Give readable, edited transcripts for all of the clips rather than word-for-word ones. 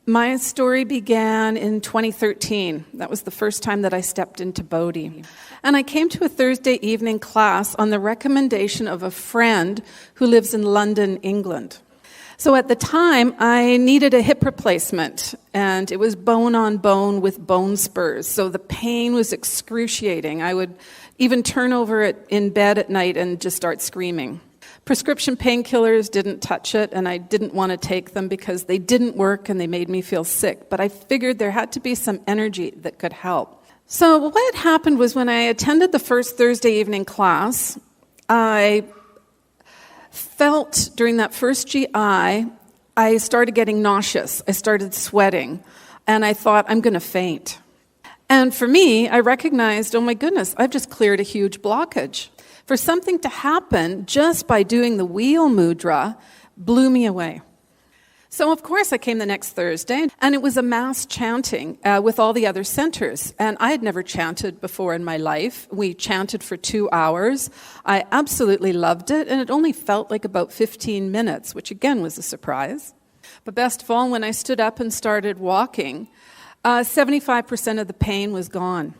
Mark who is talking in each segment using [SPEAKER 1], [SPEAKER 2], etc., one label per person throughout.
[SPEAKER 1] My story began in 2013. That was the first time that I stepped into Bodhi. And I came to a Thursday evening class on the recommendation of a friend who lives in London, England. So at the time, I needed a hip replacement, and it was bone on bone with bone spurs. So the pain was excruciating. I would even turn over in bed at night and just start screaming. Prescription painkillers didn't touch it, and I didn't want to take them because they didn't work and they made me feel sick. But I figured there had to be some energy that could help. So what happened was when I attended the first Thursday evening class, I felt during that first GI, I started getting nauseous. I started sweating, and I thought, I'm going to faint. And for me, I recognized, oh my goodness, I've just cleared a huge blockage. For something to happen just by doing the wheel mudra blew me away. So of course I came the next Thursday, and it was a mass chanting with all the other centers. And I had never chanted before in my life. We chanted for 2 hours. I absolutely loved it, and it only felt like about 15 minutes, which again was a surprise. But best of all, when I stood up and started walking, 75% of the pain was gone.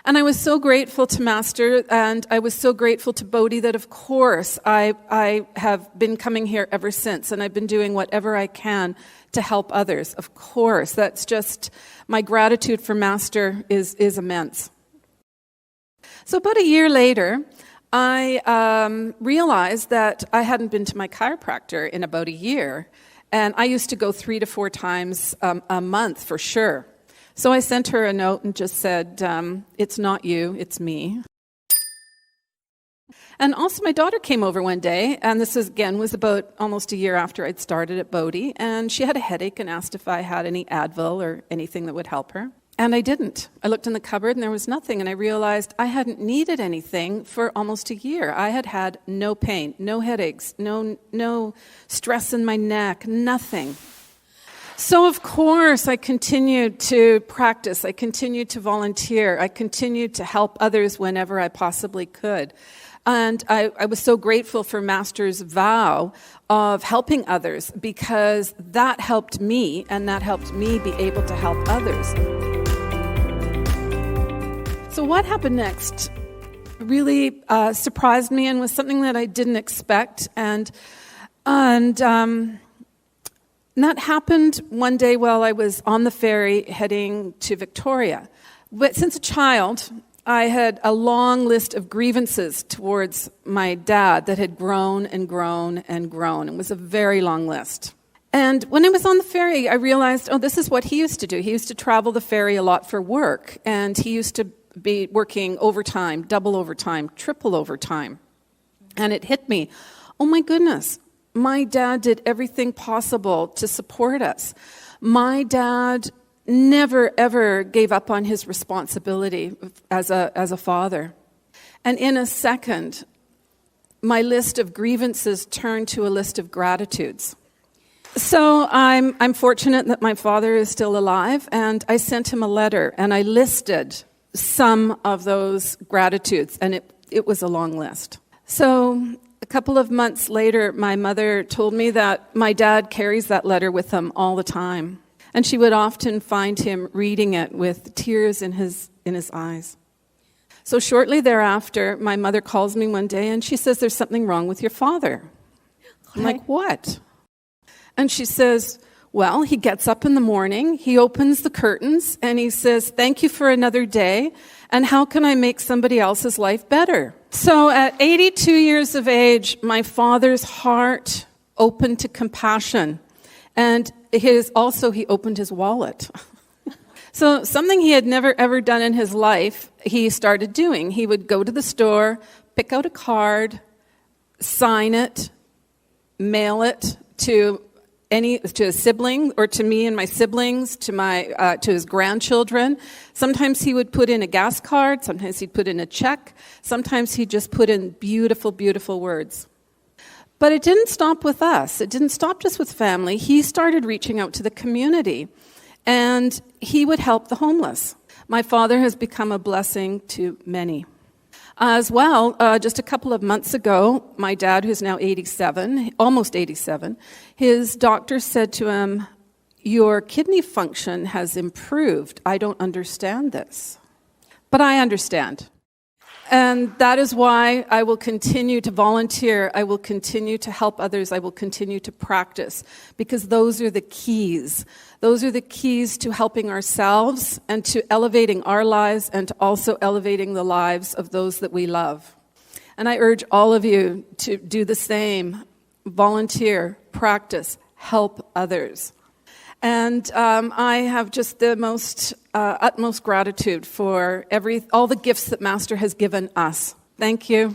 [SPEAKER 1] And I was so grateful to Master, and I was so grateful to Bodhi that, of course, I have been coming here ever since, and I've been doing whatever I can to help others. Of course, that's just, my gratitude for Master is immense. So about a year later, I realized that I hadn't been to my chiropractor in about a year, and I used to go 3 to 4 times a month for sure. So I sent her a note and just said, it's not you, it's me. And also my daughter came over one day, and this was about almost a year after I'd started at Bodhi, and she had a headache and asked if I had any Advil or anything that would help her. And I didn't. I looked in the cupboard and there was nothing, and I realized I hadn't needed anything for almost a year. I had no pain, no headaches, no stress in my neck, nothing. So, of course, I continued to practice. I continued to volunteer. I continued to help others whenever I possibly could. And I was so grateful for Master's vow of helping others, because that helped me, and that helped me be able to help others. So what happened next really surprised me and was something that I didn't expect. And that happened one day while I was on the ferry heading to Victoria. But since a child, I had a long list of grievances towards my dad that had grown and grown and grown. It was a very long list. And when I was on the ferry, I realized, this is what he used to do. He used to travel the ferry a lot for work, and he used to be working overtime, double overtime, triple overtime. And it hit me, oh my goodness. My dad did everything possible to support us. My dad never, ever gave up on his responsibility as a father. And in a second, my list of grievances turned to a list of gratitudes. So I'm fortunate that my father is still alive, and I sent him a letter, and I listed some of those gratitudes, and it was a long list. So a couple of months later, my mother told me that my dad carries that letter with him all the time. And she would often find him reading it with tears in his eyes. So shortly thereafter, my mother calls me one day and she says, there's something wrong with your father. I'm like, what? And she says, well, he gets up in the morning, he opens the curtains, and he says, thank you for another day, and how can I make somebody else's life better? So at 82 years of age, my father's heart opened to compassion, and he opened his wallet. So something he had never ever done in his life, he started doing. He would go to the store, pick out a card, sign it, mail it to a sibling, or to me and my siblings, to his grandchildren. Sometimes he would put in a gas card, sometimes he'd put in a check, sometimes he'd just put in beautiful, beautiful words. But it didn't stop with us. It didn't stop just with family. He started reaching out to the community, and he would help the homeless. My father has become a blessing to many. As well, just a couple of months ago, my dad, who's now 87, almost 87, his doctor said to him, your kidney function has improved. I don't understand this. But I understand. And that is why I will continue to volunteer. I will continue to help others. I will continue to practice, because those are the keys. Those are the keys to helping ourselves and to elevating our lives and to also elevating the lives of those that we love. And I urge all of you to do the same. Volunteer, practice, help others. And I have just the most utmost gratitude for all the gifts that Master has given us. Thank you.